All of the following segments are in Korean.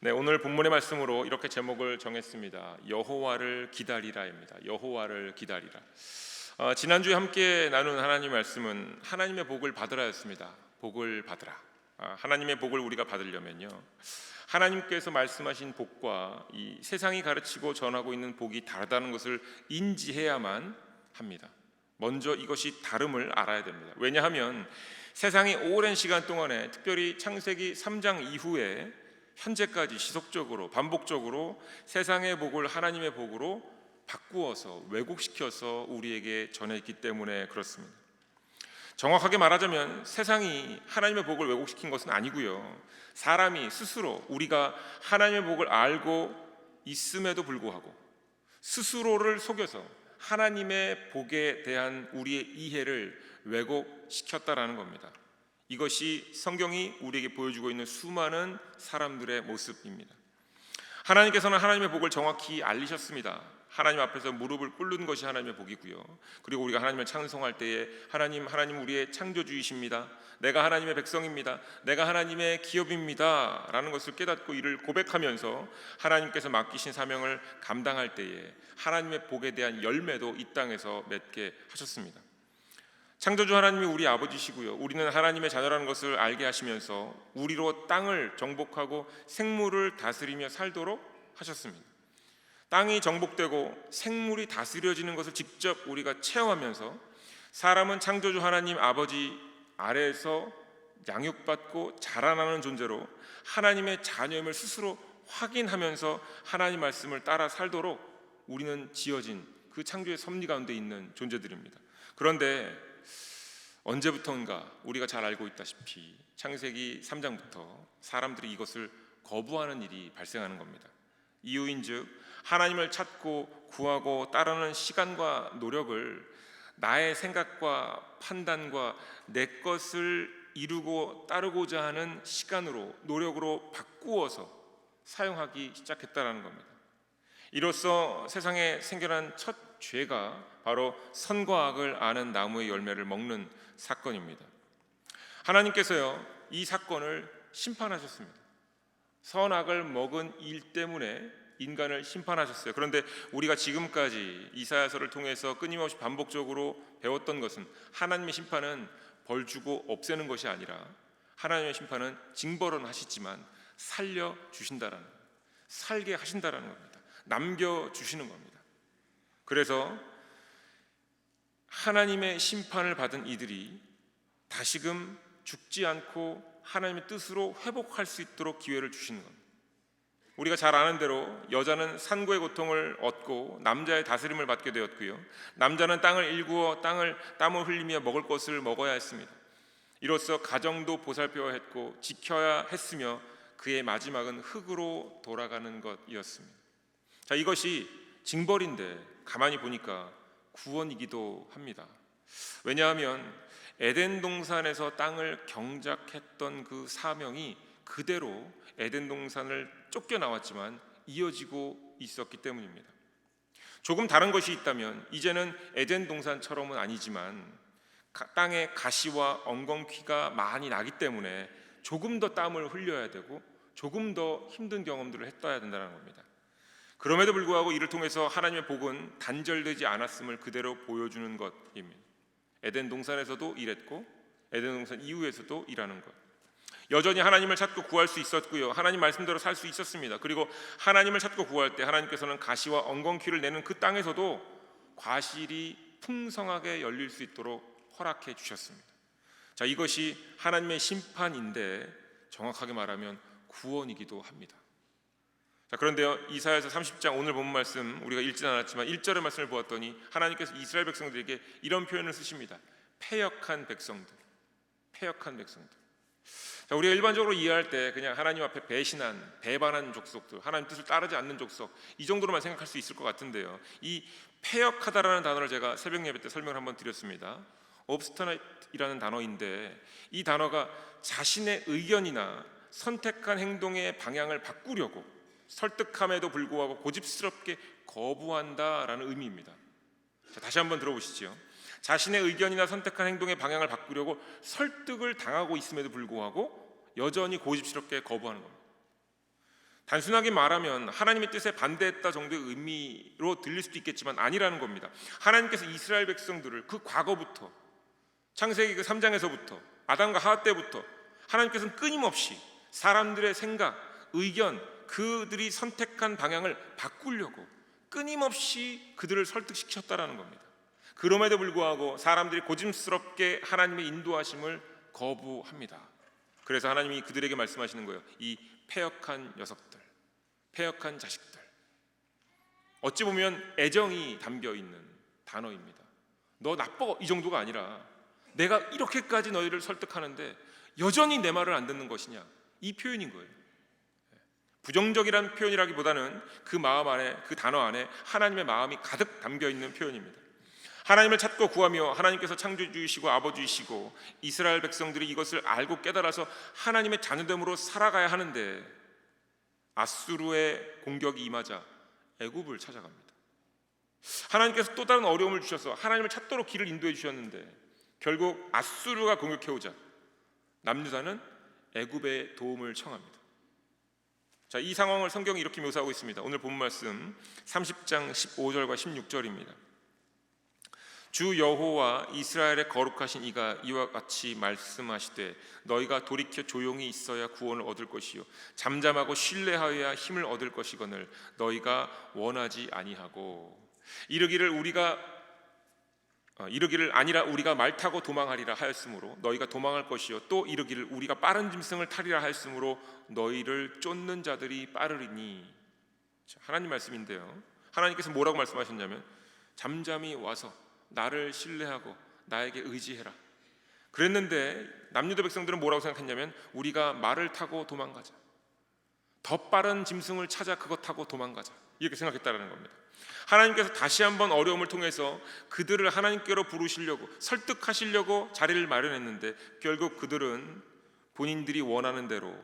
네, 오늘 본문의 말씀으로 이렇게 제목을 정했습니다. 여호와를 기다리라입니다. 여호와를 기다리라. 지난주에 함께 나눈 하나님의 말씀은 하나님의 복을 받으라였습니다. 복을 받으라. 하나님의 복을 우리가 받으려면요, 하나님께서 말씀하신 복과 이 세상이 가르치고 전하고 있는 복이 다르다는 것을 인지해야만 합니다. 먼저 이것이 다름을 알아야 됩니다. 왜냐하면 세상이 오랜 시간 동안에, 특별히 창세기 3장 이후에 현재까지 지속적으로 반복적으로 세상의 복을 하나님의 복으로 바꾸어서 왜곡시켜서 우리에게 전했기 때문에 그렇습니다. 정확하게 말하자면 세상이 하나님의 복을 왜곡시킨 것은 아니고요, 사람이 스스로 우리가 하나님의 복을 알고 있음에도 불구하고 스스로를 속여서 하나님의 복에 대한 우리의 이해를 왜곡시켰다라는 겁니다. 이것이 성경이 우리에게 보여주고 있는 수많은 사람들의 모습입니다. 하나님께서는 하나님의 복을 정확히 알리셨습니다. 하나님 앞에서 무릎을 꿇는 것이 하나님의 복이고요, 그리고 우리가 하나님을 찬송할 때에 하나님 우리의 창조주이십니다, 내가 하나님의 백성입니다, 내가 하나님의 기업입니다 라는 것을 깨닫고 이를 고백하면서 하나님께서 맡기신 사명을 감당할 때에 하나님의 복에 대한 열매도 이 땅에서 맺게 하셨습니다. 창조주 하나님이 우리 아버지시고요, 우리는 하나님의 자녀라는 것을 알게 하시면서 우리로 땅을 정복하고 생물을 다스리며 살도록 하셨습니다. 땅이 정복되고 생물이 다스려지는 것을 직접 우리가 체험하면서 사람은 창조주 하나님 아버지 아래에서 양육받고 자라나는 존재로 하나님의 자녀임을 스스로 확인하면서 하나님 말씀을 따라 살도록 우리는 지어진 그 창조의 섭리 가운데 있는 존재들입니다. 그런데 언제부턴가 우리가 잘 알고 있다시피 창세기 3장부터 사람들이 이것을 거부하는 일이 발생하는 겁니다. 이유인즉 하나님을 찾고 구하고 따르는 시간과 노력을 나의 생각과 판단과 내 것을 이루고 따르고자 하는 시간으로, 노력으로 바꾸어서 사용하기 시작했다는 겁니다. 이로써 세상에 생겨난 첫 죄가 바로 선과 악을 아는 나무의 열매를 먹는 사건입니다. 하나님께서요, 이 사건을 심판하셨습니다. 선악을 먹은 일 때문에 인간을 심판하셨어요. 그런데 우리가 지금까지 이사야서를 통해서 끊임없이 반복적으로 배웠던 것은 하나님의 심판은 벌 주고 없애는 것이 아니라 하나님의 심판은 징벌은 하시지만 살려주신다라는, 살게 하신다라는 겁니다. 남겨주시는 겁니다. 그래서 하나님의 심판을 받은 이들이 다시금 죽지 않고 하나님의 뜻으로 회복할 수 있도록 기회를 주시는 겁니다. 우리가 잘 아는 대로 여자는 산고의 고통을 얻고 남자의 다스림을 받게 되었고요, 남자는 땅을 일구어 땀을 흘리며 먹을 것을 먹어야 했습니다. 이로써 가정도 보살펴야 했고 지켜야 했으며 그의 마지막은 흙으로 돌아가는 것이었습니다. 자, 이것이 징벌인데 가만히 보니까 구원이기도 합니다. 왜냐하면 에덴 동산에서 땅을 경작했던 그 사명이 그대로 에덴 동산을 쫓겨나왔지만 이어지고 있었기 때문입니다. 조금 다른 것이 있다면 이제는 에덴 동산처럼은 아니지만 땅에 가시와 엉겅퀴가 많이 나기 때문에 조금 더 땀을 흘려야 되고 조금 더 힘든 경험들을 했어야 된다는 겁니다. 그럼에도 불구하고 이를 통해서 하나님의 복은 단절되지 않았음을 그대로 보여주는 것입니다. 에덴 동산에서도 일했고 에덴 동산 이후에서도 일하는 것, 여전히 하나님을 찾고 구할 수 있었고요, 하나님 말씀대로 살 수 있었습니다. 그리고 하나님을 찾고 구할 때 하나님께서는 가시와 엉겅퀴를 내는 그 땅에서도 과실이 풍성하게 열릴 수 있도록 허락해 주셨습니다. 자, 이것이 하나님의 심판인데 정확하게 말하면 구원이기도 합니다. 자, 그런데요, 이사야서 30장 오늘 본 말씀 우리가 읽진 않았지만 1절의 말씀을 보았더니 하나님께서 이스라엘 백성들에게 이런 표현을 쓰십니다. 패역한 백성들, 패역한 백성들. 자, 우리가 일반적으로 이해할 때 그냥 하나님 앞에 배신한, 배반한 족속들, 하나님 뜻을 따르지 않는 족속, 이 정도로만 생각할 수 있을 것 같은데요, 이 패역하다라는 단어를 제가 새벽 예배 때 설명을 한번 드렸습니다. obstinate이라는 단어인데 이 단어가 자신의 의견이나 선택한 행동의 방향을 바꾸려고 설득함에도 불구하고 고집스럽게 거부한다라는 의미입니다. 자, 다시 한번 들어보시죠. 자신의 의견이나 선택한 행동의 방향을 바꾸려고 설득을 당하고 있음에도 불구하고 여전히 고집스럽게 거부하는 겁니다. 단순하게 말하면 하나님의 뜻에 반대했다 정도의 의미로 들릴 수도 있겠지만 아니라는 겁니다. 하나님께서 이스라엘 백성들을 그 과거부터, 창세기 그 3장에서부터 아담과 하와 때부터 하나님께서는 끊임없이 사람들의 생각, 의견, 그들이 선택한 방향을 바꾸려고 끊임없이 그들을 설득시켰다라는 겁니다. 그럼에도 불구하고 사람들이 고집스럽게 하나님의 인도하심을 거부합니다. 그래서 하나님이 그들에게 말씀하시는 거예요. 이 패역한 녀석들, 패역한 자식들. 어찌 보면 애정이 담겨 있는 단어입니다. 너 나빠, 이 정도가 아니라 내가 이렇게까지 너희를 설득하는데 여전히 내 말을 안 듣는 것이냐, 이 표현인 거예요. 부정적이라는 표현이라기보다는 그 마음 안에, 그 단어 안에 하나님의 마음이 가득 담겨 있는 표현입니다. 하나님을 찾고 구하며 하나님께서 창조주이시고 아버지이시고 이스라엘 백성들이 이것을 알고 깨달아서 하나님의 자녀됨으로 살아가야 하는데 아수르의 공격이 임하자 애굽을 찾아갑니다. 하나님께서 또 다른 어려움을 주셔서 하나님을 찾도록 길을 인도해 주셨는데 결국 아수르가 공격해오자 남유다는 애굽의 도움을 청합니다. 자, 이 상황을 성경이 이렇게 묘사하고 있습니다. 오늘 본 말씀 30장 15절과 16절입니다. 주 여호와 이스라엘의 거룩하신 이가 이와 같이 말씀하시되 너희가 돌이켜 조용히 있어야 구원을 얻을 것이요 잠잠하고 신뢰하여야 힘을 얻을 것이거늘 너희가 원하지 아니하고 이르기를 아니라 우리가 말 타고 도망하리라 하였으므로 너희가 도망할 것이요 또 이르기를 우리가 빠른 짐승을 타리라 하였으므로 너희를 쫓는 자들이 빠르리니. 자, 하나님 말씀인데요, 하나님께서 뭐라고 말씀하셨냐면 잠잠히 와서 나를 신뢰하고 나에게 의지해라 그랬는데 남유다 백성들은 뭐라고 생각했냐면 우리가 말을 타고 도망가자, 더 빠른 짐승을 찾아 그것 타고 도망가자, 이렇게 생각했다는 겁니다. 하나님께서 다시 한번 어려움을 통해서 그들을 하나님께로 부르시려고 설득하시려고 자리를 마련했는데 결국 그들은 본인들이 원하는 대로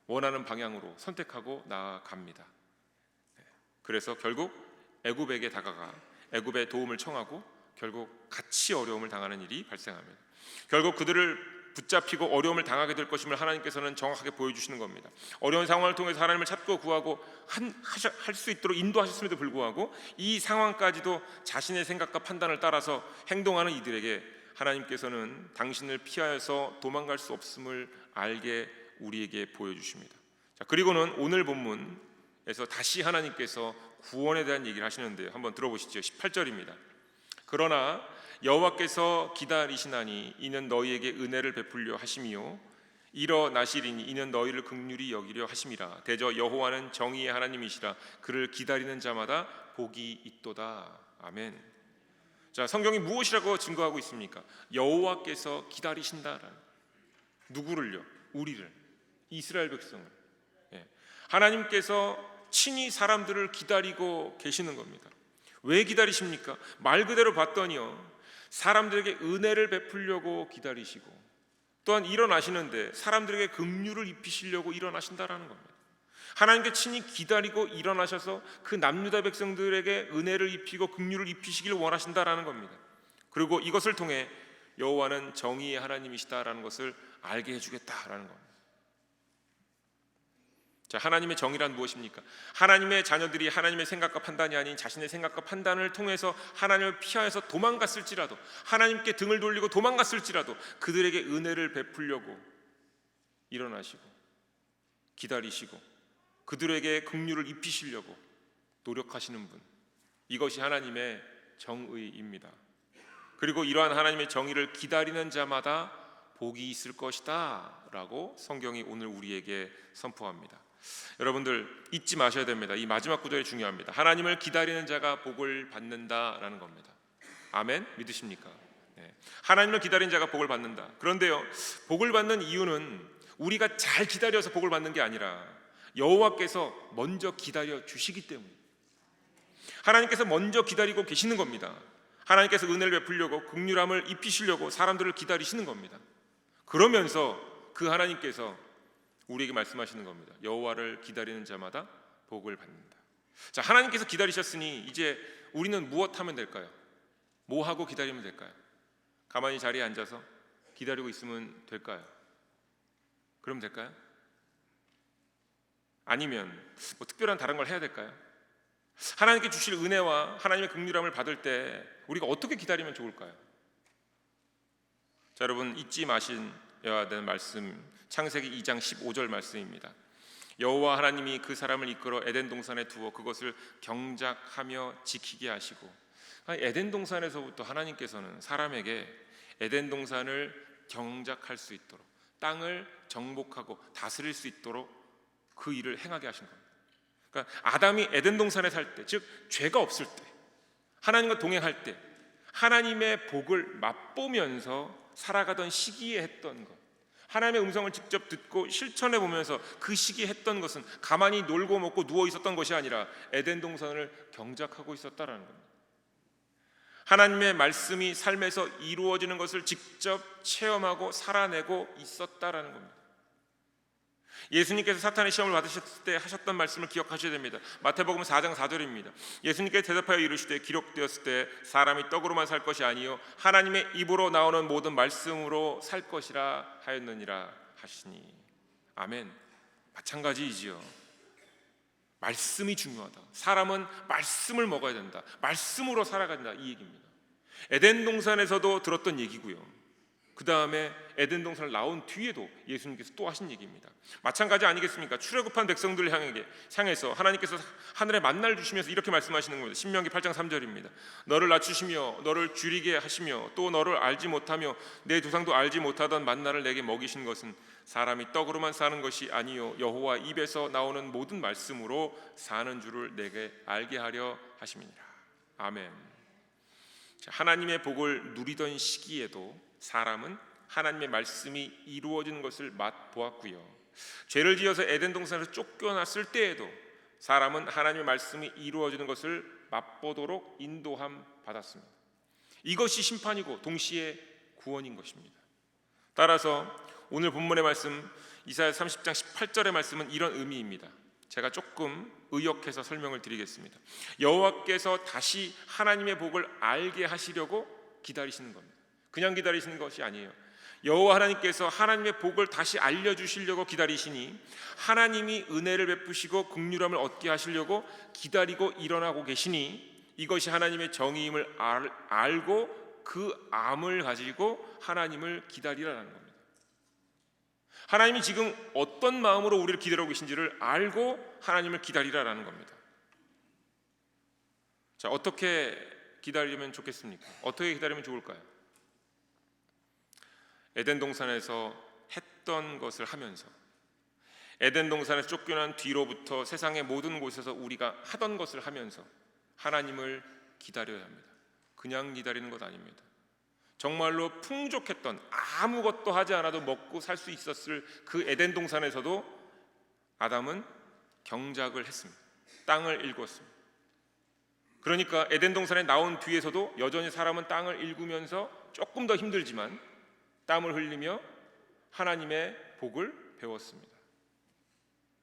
원하는 방향으로 선택하고 나아갑니다. 그래서 결국 애굽에게 다가가 애굽의 도움을 청하고 결국 같이 어려움을 당하는 일이 발생합니다. 결국 그들을 붙잡히고 어려움을 당하게 될 것임을 하나님께서는 정확하게 보여주시는 겁니다. 어려운 상황을 통해서 하나님을 찾고 구하고 할 수 있도록 인도하셨음에도 불구하고 이 상황까지도 자신의 생각과 판단을 따라서 행동하는 이들에게 하나님께서는 당신을 피하여서 도망갈 수 없음을 알게 우리에게 보여주십니다. 자, 그리고는 오늘 본문에서 다시 하나님께서 구원에 대한 얘기를 하시는데요, 한번 들어보시죠. 18절입니다. 그러나 여호와께서 기다리시나니 이는 너희에게 은혜를 베풀려 하심이요 일어나시리니 이는 너희를 긍휼히 여기려 하심이라. 대저 여호와는 정의의 하나님이시라. 그를 기다리는 자마다 복이 있도다. 아멘. 자, 성경이 무엇이라고 증거하고 있습니까? 여호와께서 기다리신다라는. 누구를요? 우리를, 이스라엘 백성을. 하나님께서 친히 사람들을 기다리고 계시는 겁니다. 왜 기다리십니까? 말 그대로 봤더니요, 사람들에게 은혜를 베풀려고 기다리시고 또한 일어나시는데 사람들에게 긍휼을 입히시려고 일어나신다라는 겁니다. 하나님께 친히 기다리고 일어나셔서 그 남유다 백성들에게 은혜를 입히고 긍휼을 입히시기를 원하신다라는 겁니다. 그리고 이것을 통해 여호와는 정의의 하나님이시다라는 것을 알게 해주겠다라는 겁니다. 자, 하나님의 정의란 무엇입니까? 하나님의 자녀들이 하나님의 생각과 판단이 아닌 자신의 생각과 판단을 통해서 하나님을 피하여서 도망갔을지라도, 하나님께 등을 돌리고 도망갔을지라도 그들에게 은혜를 베풀려고 일어나시고 기다리시고 그들에게 긍휼을 입히시려고 노력하시는 분, 이것이 하나님의 정의입니다. 그리고 이러한 하나님의 정의를 기다리는 자마다 복이 있을 것이다 라고 성경이 오늘 우리에게 선포합니다. 여러분들 잊지 마셔야 됩니다. 이 마지막 구절이 중요합니다. 하나님을 기다리는 자가 복을 받는다라는 겁니다. 아멘? 믿으십니까? 네. 하나님을 기다리는 자가 복을 받는다. 그런데요, 복을 받는 이유는 우리가 잘 기다려서 복을 받는 게 아니라 여호와께서 먼저 기다려 주시기 때문에, 하나님께서 먼저 기다리고 계시는 겁니다. 하나님께서 은혜를 베풀려고 긍휼함을 입히시려고 사람들을 기다리시는 겁니다. 그러면서 그 하나님께서 우리에게 말씀하시는 겁니다. 여호와를 기다리는 자마다 복을 받는다. 자, 하나님께서 기다리셨으니 이제 우리는 무엇 하면 될까요? 뭐 하고 기다리면 될까요? 가만히 자리에 앉아서 기다리고 있으면 될까요? 그럼 될까요? 아니면 뭐 특별한 다른 걸 해야 될까요? 하나님께 주실 은혜와 하나님의 긍휼함을 받을 때 우리가 어떻게 기다리면 좋을까요? 자, 여러분 잊지 마셔야 되는 말씀, 창세기 2장 15절 말씀입니다. 여호와 하나님이 그 사람을 이끌어 에덴 동산에 두어 그것을 경작하며 지키게 하시고, 에덴 동산에서부터 하나님께서는 사람에게 에덴 동산을 경작할 수 있도록, 땅을 정복하고 다스릴 수 있도록 그 일을 행하게 하신 겁니다. 그러니까 아담이 에덴 동산에 살 때, 즉 죄가 없을 때, 하나님과 동행할 때 하나님의 복을 맛보면서 살아가던 시기에 했던 것, 하나님의 음성을 직접 듣고 실천해 보면서 그 시기에 했던 것은 가만히 놀고 먹고 누워 있었던 것이 아니라 에덴 동산을 경작하고 있었다라는 겁니다. 하나님의 말씀이 삶에서 이루어지는 것을 직접 체험하고 살아내고 있었다라는 겁니다. 예수님께서 사탄의 시험을 받으셨을 때 하셨던 말씀을 기억하셔야 됩니다. 마태복음 4장 4절입니다. 예수님께서 대답하여 이르시되 기록되었을 때 사람이 떡으로만 살 것이 아니요 하나님의 입으로 나오는 모든 말씀으로 살 것이라 하였느니라 하시니. 아멘. 마찬가지이지요. 말씀이 중요하다. 사람은 말씀을 먹어야 된다. 말씀으로 살아가야 된다. 이 얘기입니다. 에덴 동산에서도 들었던 얘기고요. 그 다음에 에덴 동산을 나온 뒤에도 예수님께서 또 하신 얘기입니다. 마찬가지 아니겠습니까? 출애굽한 백성들을 향해서 하나님께서 하늘에 만나를 주시면서 이렇게 말씀하시는 겁니다. 신명기 8장 3절입니다. 너를 낮추시며 너를 줄이게 하시며 또 너를 알지 못하며 내 조상도 알지 못하던 만나를 내게 먹이신 것은 사람이 떡으로만 사는 것이 아니요 여호와 입에서 나오는 모든 말씀으로 사는 줄을 내게 알게 하려 하심이니라. 아멘. 하나님의 복을 누리던 시기에도 사람은 하나님의 말씀이 이루어지는 것을 맛보았고요. 죄를 지어서 에덴 동산에서 쫓겨났을 때에도 사람은 하나님의 말씀이 이루어지는 것을 맛보도록 인도함 받았습니다. 이것이 심판이고 동시에 구원인 것입니다. 따라서 오늘 본문의 말씀 이사야 30장 18절의 말씀은 이런 의미입니다. 제가 조금 의역해서 설명을 드리겠습니다. 여호와께서 다시 하나님의 복을 알게 하시려고 기다리시는 겁니다. 그냥 기다리시는 것이 아니에요. 여호와 하나님께서 하나님의 복을 다시 알려주시려고 기다리시니 하나님이 은혜를 베푸시고 긍휼함을 얻게 하시려고 기다리고 일어나고 계시니 이것이 하나님의 정의임을 알고 그 암을 가지고 하나님을 기다리라는 겁니다. 하나님이 지금 어떤 마음으로 우리를 기다리고 계신지를 알고 하나님을 기다리라는 겁니다. 자, 어떻게 기다리면 좋겠습니까? 어떻게 기다리면 좋을까요? 에덴 동산에서 했던 것을 하면서, 에덴 동산에서 쫓겨난 뒤로부터 세상의 모든 곳에서 우리가 하던 것을 하면서 하나님을 기다려야 합니다. 그냥 기다리는 것 아닙니다. 정말로 풍족했던, 아무것도 하지 않아도 먹고 살 수 있었을 그 에덴 동산에서도 아담은 경작을 했습니다. 땅을 일궜습니다. 그러니까 에덴 동산에 나온 뒤에서도 여전히 사람은 땅을 일구면서 조금 더 힘들지만 땀을 흘리며 하나님의 복을 배웠습니다.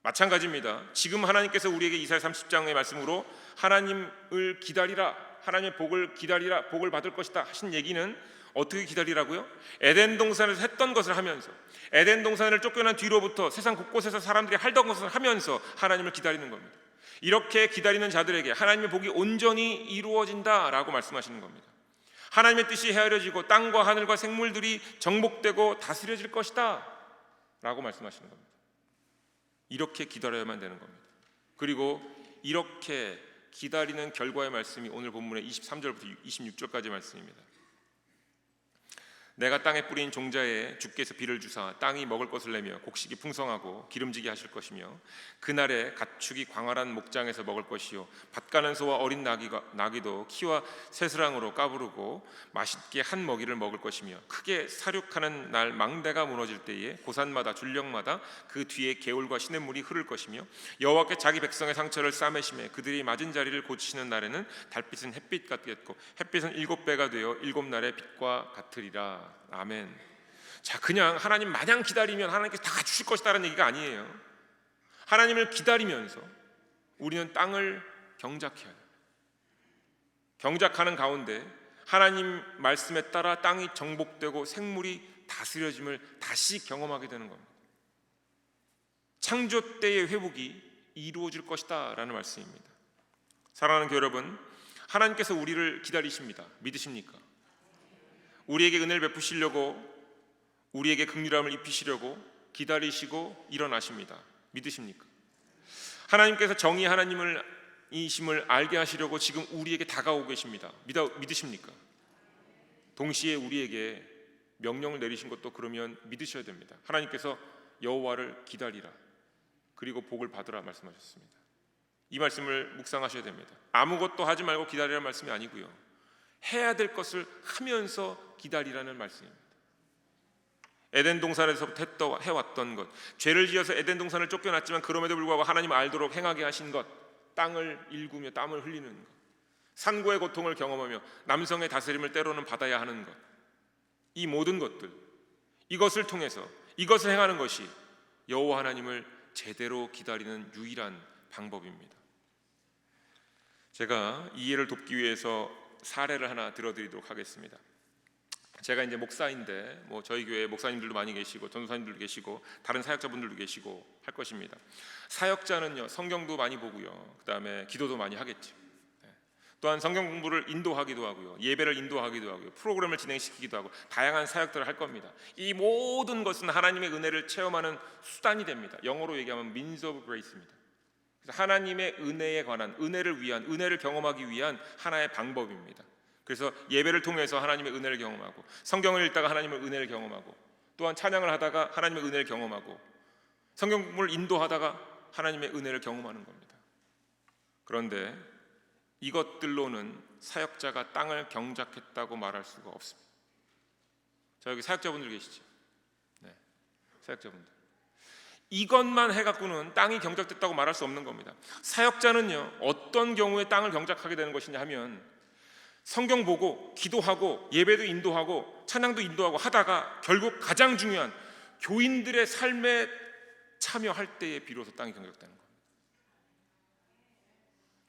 마찬가지입니다. 지금 하나님께서 우리에게 이사야 30장의 말씀으로 하나님을 기다리라, 하나님의 복을 기다리라, 복을 받을 것이다 하신 얘기는 어떻게 기다리라고요? 에덴 동산에서 했던 것을 하면서, 에덴 동산을 쫓겨난 뒤로부터 세상 곳곳에서 사람들이 하던 것을 하면서 하나님을 기다리는 겁니다. 이렇게 기다리는 자들에게 하나님의 복이 온전히 이루어진다라고 말씀하시는 겁니다. 하나님의 뜻이 헤아려지고 땅과 하늘과 생물들이 정복되고 다스려질 것이다 라고 말씀하시는 겁니다. 이렇게 기다려야만 되는 겁니다. 그리고 이렇게 기다리는 결과의 말씀이 오늘 본문의 23절부터 26절까지 말씀입니다. 내가 땅에 뿌린 종자에 주께서 비를 주사 땅이 먹을 것을 내며 곡식이 풍성하고 기름지게 하실 것이며 그날에 가축이 광활한 목장에서 먹을 것이요 밭 가는 소와 어린 나귀도 키와 새스랑으로 까부르고 맛있게 한 먹이를 먹을 것이며 크게 사륙하는 날 망대가 무너질 때에 고산마다 줄령마다 그 뒤에 개울과 시냇물이 흐를 것이며 여호와께 자기 백성의 상처를 싸매시매 그들이 맞은 자리를 고치시는 날에는 달빛은 햇빛 같겠고 햇빛은 7배가 되어 7날의 빛과 같으리라. 아멘. 자, 그냥 하나님 마냥 기다리면 하나님께서 다 주실 것이다라는 얘기가 아니에요. 하나님을 기다리면서 우리는 땅을 경작해야 돼요. 경작하는 가운데 하나님 말씀에 따라 땅이 정복되고 생물이 다스려짐을 다시 경험하게 되는 겁니다. 창조 때의 회복이 이루어질 것이다 라는 말씀입니다. 사랑하는 교회 여러분, 하나님께서 우리를 기다리십니다. 믿으십니까? 우리에게 은혜를 베푸시려고, 우리에게 긍휼함을 입히시려고 기다리시고 일어나십니다. 믿으십니까? 하나님께서 정의 하나님이심을 알게 하시려고 지금 우리에게 다가오고 계십니다. 믿으십니까? 동시에 우리에게 명령을 내리신 것도 그러면 믿으셔야 됩니다. 하나님께서 여호와를 기다리라, 그리고 복을 받으라 말씀하셨습니다. 이 말씀을 묵상하셔야 됩니다. 아무것도 하지 말고 기다리라는 말씀이 아니고요, 해야 될 것을 하면서 기다리라는 말씀입니다. 에덴 동산에서부터 해왔던 것, 죄를 지어서 에덴 동산을 쫓겨났지만 그럼에도 불구하고 하나님 알도록 행하게 하신 것, 땅을 일구며 땀을 흘리는 것, 산고의 고통을 경험하며 남성의 다스림을 때로는 받아야 하는 것, 이 모든 것들, 이것을 통해서 이것을 행하는 것이 여호와 하나님을 제대로 기다리는 유일한 방법입니다. 제가 이해를 돕기 위해서 사례를 하나 들어드리도록 하겠습니다. 제가 이제 목사인데 저희 교회 목사님들도 많이 계시고 전도사님들도 계시고 다른 사역자분들도 계시고 할 것입니다. 사역자는요, 성경도 많이 보고요, 그 다음에 기도도 많이 하겠죠. 또한 성경 공부를 인도하기도 하고요, 예배를 인도하기도 하고요, 프로그램을 진행시키기도 하고 다양한 사역들을 할 겁니다. 이 모든 것은 하나님의 은혜를 체험하는 수단이 됩니다. 영어로 얘기하면 means of grace입니다. 그래서 하나님의 은혜에 관한, 은혜를 위한, 은혜를 경험하기 위한 하나의 방법입니다. 그래서 예배를 통해서 하나님의 은혜를 경험하고, 성경을 읽다가 하나님의 은혜를 경험하고, 또한 찬양을 하다가 하나님의 은혜를 경험하고, 성경 공부를 인도하다가 하나님의 은혜를 경험하는 겁니다. 그런데 이것들로는 사역자가 땅을 경작했다고 말할 수가 없습니다. 자, 여기 사역자분들 계시죠? 네, 사역자분들. 이것만 해갖고는 땅이 경작됐다고 말할 수 없는 겁니다. 사역자는요, 어떤 경우에 땅을 경작하게 되는 것이냐 하면, 성경 보고 기도하고 예배도 인도하고 찬양도 인도하고 하다가 결국 가장 중요한 교인들의 삶에 참여할 때에 비로소 땅이 경작되는 겁니다.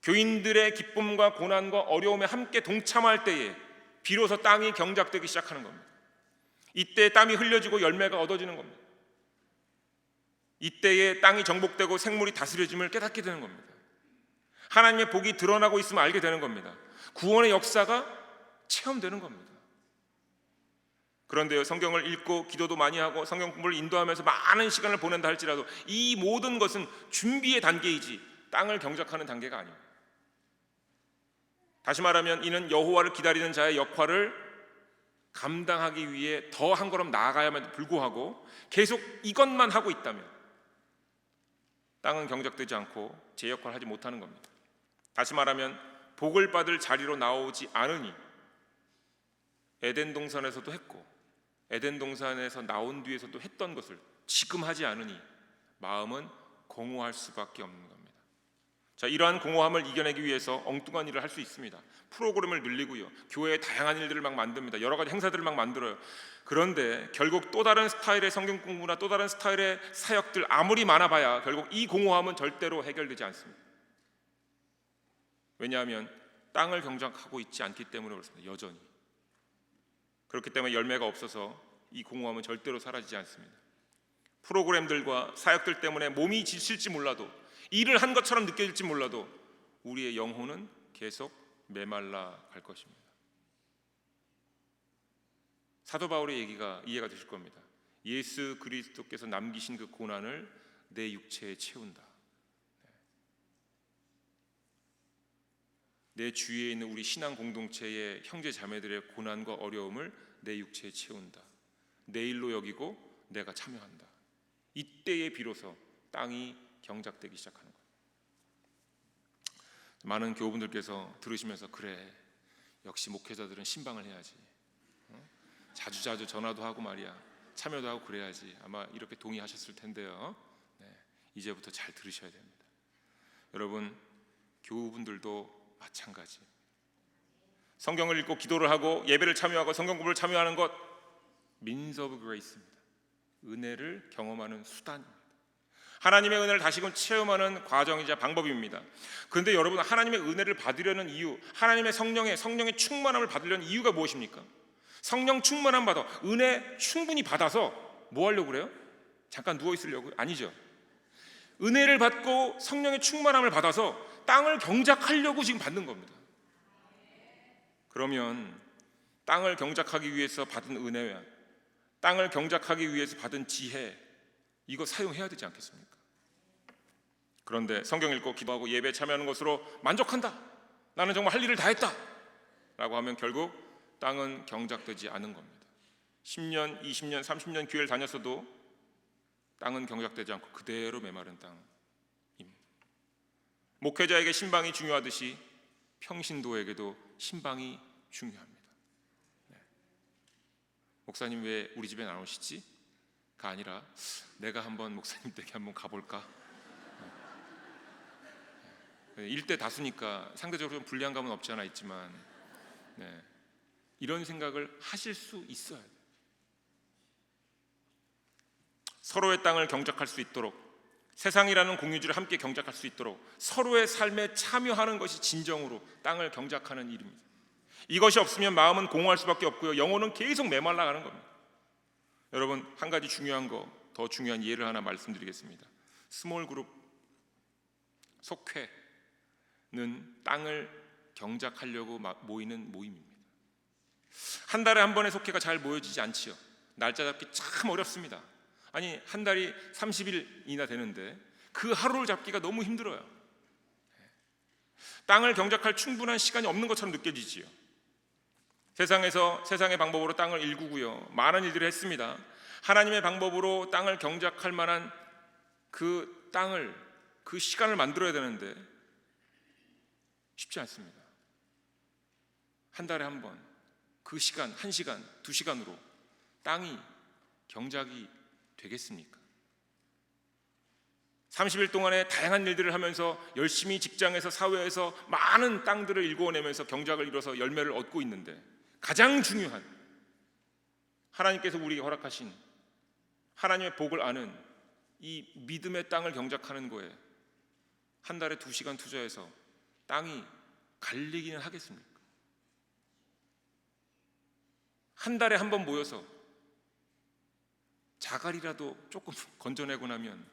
교인들의 기쁨과 고난과 어려움에 함께 동참할 때에 비로소 땅이 경작되기 시작하는 겁니다. 이때 땀이 흘려지고 열매가 얻어지는 겁니다. 이때에 땅이 정복되고 생물이 다스려짐을 깨닫게 되는 겁니다. 하나님의 복이 드러나고 있음을 알게 되는 겁니다. 구원의 역사가 체험되는 겁니다. 그런데요, 성경을 읽고 기도도 많이 하고 성경 공부를 인도하면서 많은 시간을 보낸다 할지라도 이 모든 것은 준비의 단계이지 땅을 경작하는 단계가 아닙니다. 다시 말하면 이는 여호와를 기다리는 자의 역할을 감당하기 위해 더 한 걸음 나아가야만 불구하고 계속 이것만 하고 있다면 땅은 경작되지 않고 제 역할을 하지 못하는 겁니다. 다시 말하면 복을 받을 자리로 나오지 않으니 에덴 동산에서도 했고 에덴 동산에서 나온 뒤에서도 했던 것을 지금 하지 않으니 마음은 공허할 수밖에 없는 겁니다. 자, 이러한 공허함을 이겨내기 위해서 엉뚱한 일을 할 수 있습니다. 프로그램을 늘리고요, 교회에 다양한 일들을 막 만듭니다. 여러 가지 행사들을 막 만들어요. 그런데 결국 또 다른 스타일의 성경 공부나 또 다른 스타일의 사역들 아무리 많아봐야 결국 이 공허함은 절대로 해결되지 않습니다. 왜냐하면 땅을 경작하고 있지 않기 때문에 그렇습니다. 여전히. 그렇기 때문에 열매가 없어서 이 공허함은 절대로 사라지지 않습니다. 프로그램들과 사역들 때문에 몸이 지칠지 몰라도, 일을 한 것처럼 느껴질지 몰라도 우리의 영혼은 계속 메말라 갈 것입니다. 사도 바울의 얘기가 이해가 되실 겁니다. 예수 그리스도께서 남기신 그 고난을 내 육체에 채운다. 내 주위에 있는 우리 신앙 공동체의 형제 자매들의 고난과 어려움을 내 육체에 채운다. 내 일로 여기고 내가 참여한다. 이때에 비로소 땅이 경작되기 시작하는 거예요. 많은 교우분들께서 들으시면서 그래, 역시 목회자들은 신방을 해야지, 자주자주 전화도 하고 말이야, 참여도 하고 그래야지, 아마 이렇게 동의하셨을 텐데요. 네, 이제부터 잘 들으셔야 됩니다. 여러분, 교우분들도 마찬가지. 성경을 읽고 기도를 하고 예배를 참여하고 성경 공부를 참여하는 것 means of grace입니다. 은혜를 경험하는 수단입니다. 하나님의 은혜를 다시금 체험하는 과정이자 방법입니다. 그런데 여러분, 하나님의 은혜를 받으려는 이유, 하나님의 성령의 충만함을 받으려는 이유가 무엇입니까? 성령 충만함 받아, 은혜 충분히 받아서 뭐 하려고 그래요? 잠깐 누워 있으려고요? 아니죠. 은혜를 받고 성령의 충만함을 받아서 땅을 경작하려고 지금 받는 겁니다. 그러면 땅을 경작하기 위해서 받은 은혜와 땅을 경작하기 위해서 받은 지혜, 이거 사용해야 되지 않겠습니까? 그런데 성경 읽고 기도하고 예배에 참여하는 것으로 만족한다, 나는 정말 할 일을 다 했다 라고 하면 결국 땅은 경작되지 않은 겁니다. 10년, 20년, 30년 교회를 다녔어도 땅은 경작되지 않고 그대로 메마른 땅입니다. 목회자에게 신방이 중요하듯이 평신도에게도 신방이 중요합니다. 네. 목사님 왜 우리 집에 안 오시지? 가 아니라 내가 한번 목사님 댁에 한번 가볼까? 네. 일대 다수니까 상대적으로 좀 불리한 감은 없지 않아 있지만, 네. 이런 생각을 하실 수 있어야 돼요. 서로의 땅을 경작할 수 있도록, 세상이라는 공유지를 함께 경작할 수 있도록 서로의 삶에 참여하는 것이 진정으로 땅을 경작하는 일입니다. 이것이 없으면 마음은 공허할 수밖에 없고요, 영혼은 계속 메말라가는 겁니다. 여러분, 한 가지 중요한 거, 더 중요한 예를 하나 말씀드리겠습니다. 스몰 그룹 속회는 땅을 경작하려고 모이는 모임입니다. 한 달에 한 번의 속회가 잘 모여지지 않지요. 날짜 잡기 참 어렵습니다. 아니, 한 달이 30일이나 되는데 그 하루를 잡기가 너무 힘들어요. 땅을 경작할 충분한 시간이 없는 것처럼 느껴지지요. 세상의 방법으로 땅을 일구고요, 많은 일들을 했습니다. 하나님의 방법으로 땅을 경작할 만한 그 땅을, 그 시간을 만들어야 되는데 쉽지 않습니다. 한 달에 한 번, 그 시간, 1시간, 2시간으로 땅이 경작이 되겠습니까? 30일 동안에 다양한 일들을 하면서 열심히 직장에서, 사회에서 많은 땅들을 일구어내면서 경작을 이뤄서 열매를 얻고 있는데, 가장 중요한 하나님께서 우리에게 허락하신 하나님의 복을 아는 이 믿음의 땅을 경작하는 거에 한 달에 2시간 투자해서 땅이 갈리기는 하겠습니까? 한 달에 한 번 모여서 자갈이라도 조금 건져내고 나면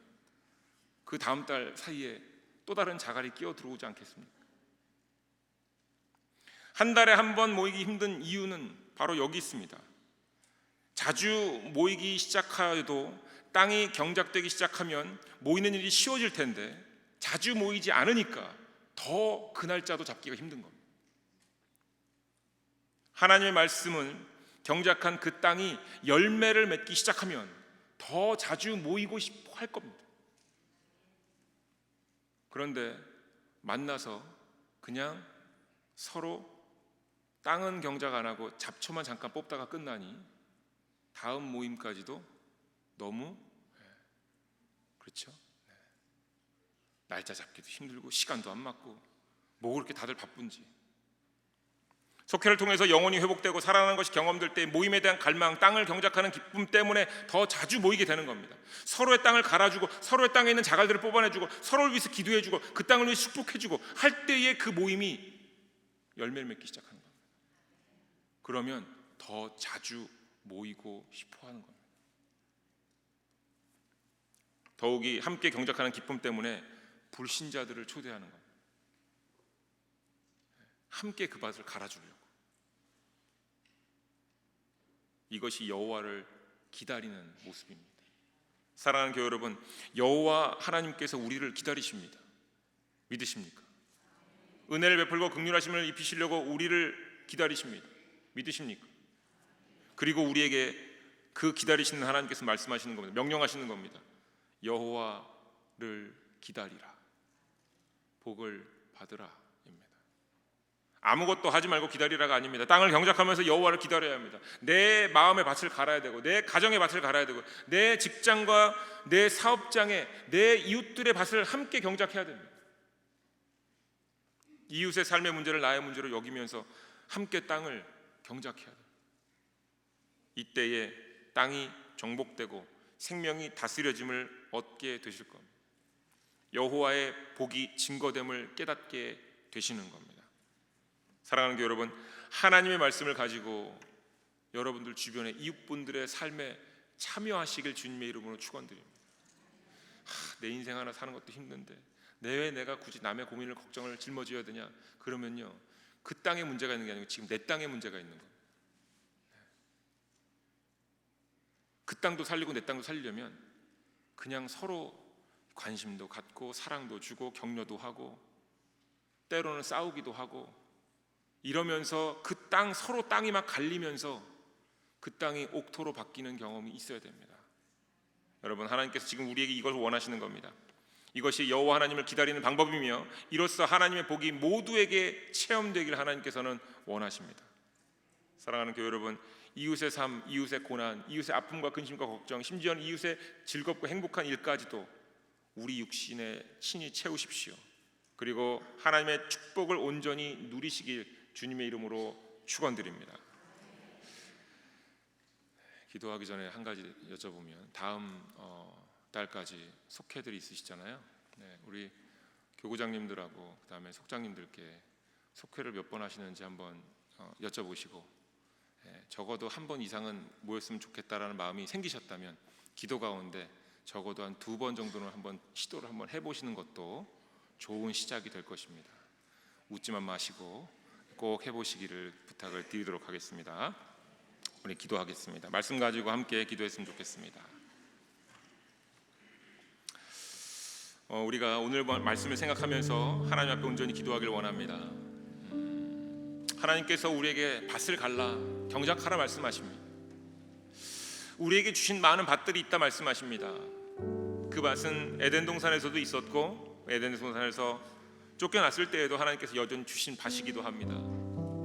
그 다음 달 사이에 또 다른 자갈이 끼어 들어오지 않겠습니까? 한 달에 한 번 모이기 힘든 이유는 바로 여기 있습니다. 자주 모이기 시작하여도 땅이 경작되기 시작하면 모이는 일이 쉬워질 텐데, 자주 모이지 않으니까 더 그 날짜도 잡기가 힘든 겁니다. 하나님의 말씀은 경작한 그 땅이 열매를 맺기 시작하면 더 자주 모이고 싶어 할 겁니다. 그런데 만나서 그냥 서로 땅은 경작 안 하고 잡초만 잠깐 뽑다가 끝나니 다음 모임까지도 너무, 그렇죠? 날짜 잡기도 힘들고 시간도 안 맞고, 뭐 그렇게 다들 바쁜지. 속회를 통해서 영혼이 회복되고 살아나는 것이 경험될 때 모임에 대한 갈망, 땅을 경작하는 기쁨 때문에 더 자주 모이게 되는 겁니다. 서로의 땅을 갈아주고 서로의 땅에 있는 자갈들을 뽑아내주고 서로를 위해서 기도해주고 그 땅을 위해 축복해주고 할 때에 그 모임이 열매를 맺기 시작하는 겁니다. 그러면 더 자주 모이고 싶어하는 겁니다. 더욱이 함께 경작하는 기쁨 때문에 불신자들을 초대하는 겁니다. 함께 그 밭을 갈아주려고. 이것이 여호와를 기다리는 모습입니다. 사랑하는 교회 여러분, 여호와 하나님께서 우리를 기다리십니다. 믿으십니까? 은혜를 베풀고 긍휼하심을 입히시려고 우리를 기다리십니다. 믿으십니까? 그리고 우리에게 그 기다리시는 하나님께서 말씀하시는 겁니다. 명령하시는 겁니다. 여호와를 기다리라, 복을 받으라 입니다. 아무것도 하지 말고 기다리라가 아닙니다. 땅을 경작하면서 여호와를 기다려야 합니다. 내 마음의 밭을 갈아야 되고, 내 가정의 밭을 갈아야 되고, 내 직장과 내 사업장에 내 이웃들의 밭을 함께 경작해야 됩니다. 이웃의 삶의 문제를 나의 문제로 여기면서 함께 땅을 경작해야 됩니다. 이때에 땅이 정복되고 생명이 다스려짐을 얻게 되실 겁니다. 여호와의 복이 증거됨을 깨닫게 되시는 겁니다. 사랑하는 교회 여러분, 하나님의 말씀을 가지고 여러분들 주변의 이웃분들의 삶에 참여하시길 주님의 이름으로 축원드립니다. 내 인생 하나 사는 것도 힘든데 왜 내가 굳이 남의 고민을 걱정을 짊어져야 되냐? 그러면요, 그 땅에 문제가 있는 게 아니고 지금 내 땅에 문제가 있는 거예요. 그 땅도 살리고 내 땅도 살리려면 그냥 서로 관심도 갖고 사랑도 주고 격려도 하고 때로는 싸우기도 하고 이러면서 그 땅, 서로 땅이 막 갈리면서 그 땅이 옥토로 바뀌는 경험이 있어야 됩니다. 여러분, 하나님께서 지금 우리에게 이걸 원하시는 겁니다. 이것이 여호와 하나님을 기다리는 방법이며 이로써 하나님의 복이 모두에게 체험되기를 하나님께서는 원하십니다. 사랑하는 교회 여러분, 이웃의 삶, 이웃의 고난, 이웃의 아픔과 근심과 걱정, 심지어는 이웃의 즐겁고 행복한 일까지도 우리 육신에 친히 채우십시오. 그리고 하나님의 축복을 온전히 누리시길 주님의 이름으로 축원드립니다. 기도하기 전에 한 가지 여쭤보면, 다음 달까지 속회들이 있으시잖아요. 네, 우리 교구장님들하고 그다음에 속장님들께 속회를 몇 번 하시는지 한번 여쭤보시고, 적어도 한 번 이상은 모였으면 좋겠다라는 마음이 생기셨다면 기도 가운데 적어도 한 2번 정도는 한번 시도를 한번 해보시는 것도 좋은 시작이 될 것입니다. 웃지만 마시고 꼭 해보시기를 부탁을 드리도록 하겠습니다. 우리 기도하겠습니다. 말씀 가지고 함께 기도했으면 좋겠습니다. 우리가 오늘 말씀을 생각하면서 하나님 앞에 온전히 기도하기를 원합니다. 하나님께서 우리에게 밭을 갈라 경작하라 말씀하십니다. 우리에게 주신 많은 밭들이 있다 말씀하십니다. 그 밭은 에덴 동산에서도 있었고 에덴 동산에서 쫓겨났을 때에도 하나님께서 여전히 주신 밭이기도 합니다.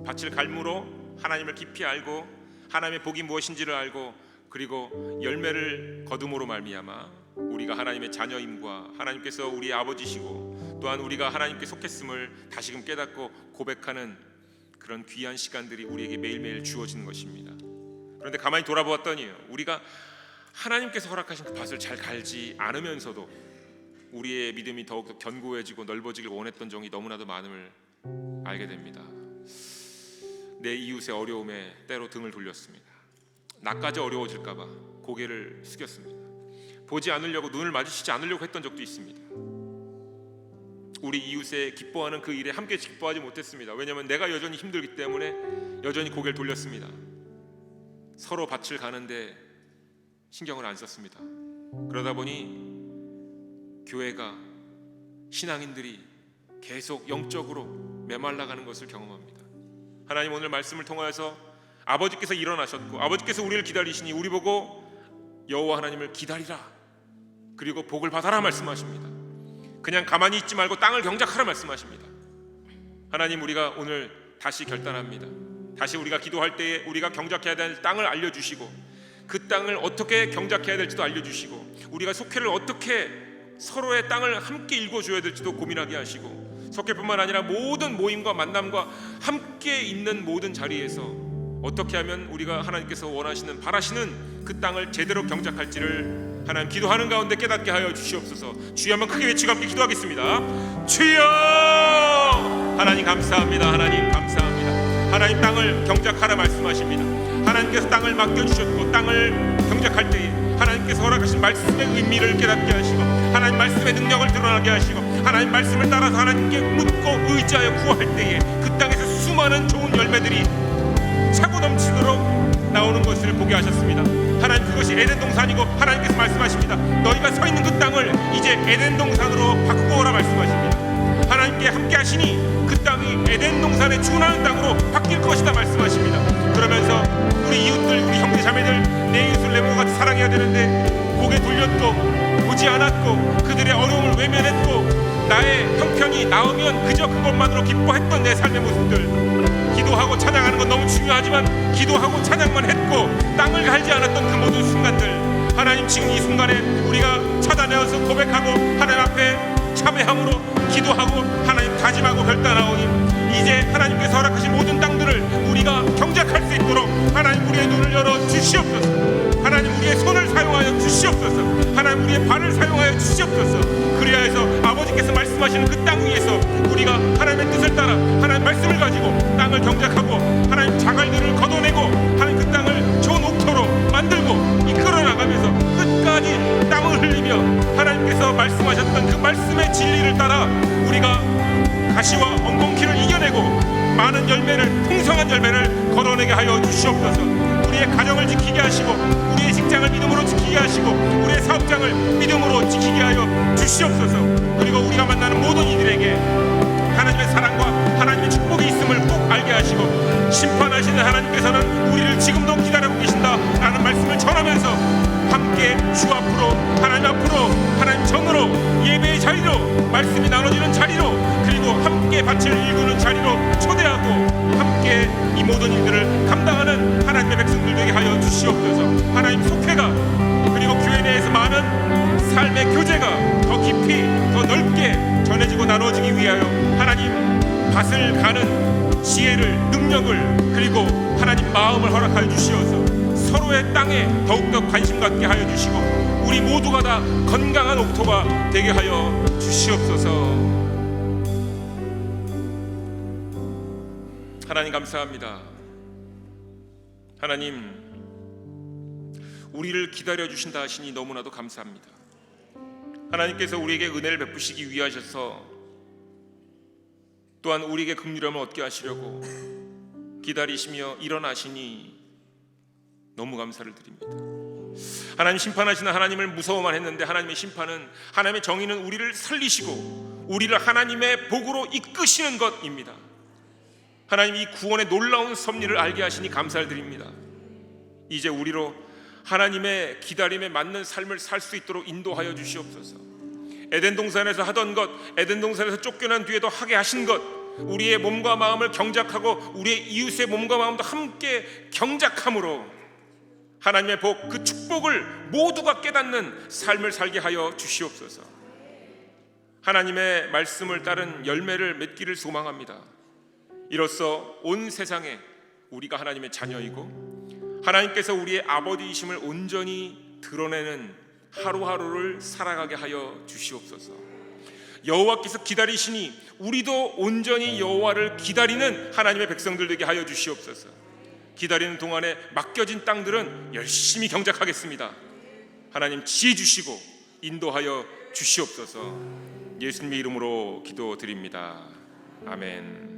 밭을 갈므로 하나님을 깊이 알고 하나님의 복이 무엇인지를 알고 그리고 열매를 거둠으로 말미암아 우리가 하나님의 자녀임과 하나님께서 우리의 아버지시고 또한 우리가 하나님께 속했음을 다시금 깨닫고 고백하는 그런 귀한 시간들이 우리에게 매일매일 주어지는 것입니다. 그런데 가만히 돌아보았더니요, 우리가 하나님께서 허락하신 그 밭을 잘 갈지 않으면서도 우리의 믿음이 더욱 견고해지고 넓어지길 원했던 종이 너무나도 많음을 알게 됩니다. 내 이웃의 어려움에 때로 등을 돌렸습니다. 나까지 어려워질까 봐 고개를 숙였습니다. 보지 않으려고, 눈을 마주치지 않으려고 했던 적도 있습니다. 우리 이웃의 기뻐하는 그 일에 함께 기뻐하지 못했습니다. 왜냐하면 내가 여전히 힘들기 때문에 여전히 고개를 돌렸습니다. 서로 밭을 가는데 신경을 안 썼습니다. 그러다 보니 교회가, 신앙인들이 계속 영적으로 메말라가는 것을 경험합니다. 하나님, 오늘 말씀을 통하여서 아버지께서 일어나셨고 아버지께서 우리를 기다리시니 우리 보고 여호와 하나님을 기다리라, 그리고 복을 받아라 말씀하십니다. 그냥 가만히 있지 말고 땅을 경작하라 말씀하십니다. 하나님, 우리가 오늘 다시 결단합니다. 다시 우리가 기도할 때에 우리가 경작해야 될 땅을 알려주시고 그 땅을 어떻게 경작해야 될지도 알려주시고 우리가 속회를 어떻게 서로의 땅을 함께 일궈줘야 될지도 고민하게 하시고 속회뿐만 아니라 모든 모임과 만남과 함께 있는 모든 자리에서 어떻게 하면 우리가 하나님께서 원하시는, 바라시는 그 땅을 제대로 경작할지를 하나님 기도하는 가운데 깨닫게 하여 주시옵소서. 주여 한번 크게 외치고 함께 기도하겠습니다. 주여! 하나님 감사합니다. 하나님 감사합니다. 하나님, 땅을 경작하라 말씀하십니다. 하나님께서 땅을 맡겨주셨고 땅을 경작할 때에 하나님께서 허락하신 말씀의 의미를 깨닫게 하시고 하나님 말씀의 능력을 드러나게 하시고 하나님 말씀을 따라서 하나님께 묻고 의지하여 구할 때에 그 땅에서 수많은 좋은 열매들이 차고 넘치도록 나오는 것을 보게 하셨습니다. 하나님, 그것이 에덴 동산이고 하나님께서 말씀하십니다. 너희가 서 있는 그 땅을 이제 에덴 동산으로 바꾸고 오라 말씀하십니다. 하나님께 함께 하시니 그 땅이 에덴 동산에 준하는 땅으로 바뀔 것이다 말씀하십니다. 그러면서 우리 이웃들, 우리 형제 자매들, 내 이웃을 내 몸과 같이 사랑해야 되는데 고개 돌렸고 보지 않았고 그들의 어려움을 외면했고 나의 형편이 나오면 그저 그것만으로 기뻐했던 내 삶의 모습들, 기도하고 찬양하는 건 너무 중요하지만 기도하고 찬양만 했고 땅을 갈지 않았던 그 모든 순간들, 하나님, 지금 이 순간에 우리가 찾아내어서 고백하고 하나님 앞에 참회함으로 기도하고 하나님 다짐하고 결단하오니 이제 하나님께서 허락하신 모든 땅들을 우리가 경작할 수 있도록 하나님 우리의 눈을 열어 주시옵소서. 하나님, 우리의 손을 사용하여 주시옵소서. 하나님, 우리의 발을 사용하여 주시옵소서. 그리하여 해서 아버지께서 말씀하시는 그 땅 위에서 우리가 하나님의 뜻을 따라 하나님 말씀을 가지고 땅을 경작하고 하나님 자갈들을 걷어내고 하나님 그 땅을 좋은 옥토로 만들고 이끌어 나가면서 그 끝까지 땀을 흘리며 하나님께서 말씀하셨던 그 말씀의 진리를 따라 우리가 가시와 엉겅퀴를 이겨내고 많은 열매를, 풍성한 열매를 거둬내게 하여 주시옵소서. 우리의 가정을 지키게 하시고 우리의 직장을 믿음으로 지키게 하시고 우리의 사업장을 믿음으로 지키게 하여 주시옵소서. 그리고 우리가 만나는 모든 이들에게 하나님의 사랑과 하나님의 축복이 있음을 꼭 알게 하시고, 심판하시는 하나님께서는 우리를 지금도 기다리고 계신다라는 말씀을 전하면서 함께 주 앞으로, 하나님 앞으로, 하나님 전으로, 예배의 자리로, 말씀이 나눠지는 자리로, 그리고 함께 밭을 일구는 자리로 초대하고 함께 이 모든 일들을 감당하는 하나님의 백성들 되게 하여 주시옵소서. 하나님 속회가, 그리고 교회 내에서 많은 삶의 교제가 더 깊이, 더 넓게 전해지고 나눠지기 위하여 하나님 밭을 가는 지혜를, 능력을, 그리고 하나님 마음을 허락하여 주시어서 서로의 땅에 더욱더 관심 갖게 하여 주시고 우리 모두가 다 건강한 옥토가 되게 하여 주시옵소서. 하나님 감사합니다. 하나님, 우리를 기다려 주신다 하시니 너무나도 감사합니다. 하나님께서 우리에게 은혜를 베푸시기 위하셔서 또한 우리에게 긍휼함을 얻게 하시려고 기다리시며 일어나시니 너무 감사를 드립니다. 하나님, 심판하시는 하나님을 무서워만 했는데 하나님의 심판은, 하나님의 정의는 우리를 살리시고 우리를 하나님의 복으로 이끄시는 것입니다. 하나님, 이 구원의 놀라운 섭리를 알게 하시니 감사를 드립니다. 이제 우리로 하나님의 기다림에 맞는 삶을 살 수 있도록 인도하여 주시옵소서. 에덴 동산에서 하던 것, 에덴 동산에서 쫓겨난 뒤에도 하게 하신 것, 우리의 몸과 마음을 경작하고 우리의 이웃의 몸과 마음도 함께 경작함으로 하나님의 복, 그 축복을 모두가 깨닫는 삶을 살게 하여 주시옵소서. 하나님의 말씀을 따른 열매를 맺기를 소망합니다. 이로써 온 세상에 우리가 하나님의 자녀이고 하나님께서 우리의 아버지이심을 온전히 드러내는 하루하루를 살아가게 하여 주시옵소서. 여호와께서 기다리시니 우리도 온전히 여호와를 기다리는 하나님의 백성들 되게 하여 주시옵소서. 기다리는 동안에 맡겨진 땅들은 열심히 경작하겠습니다. 하나님, 지혜 주시고 인도하여 주시옵소서. 예수님의 이름으로 기도드립니다. 아멘.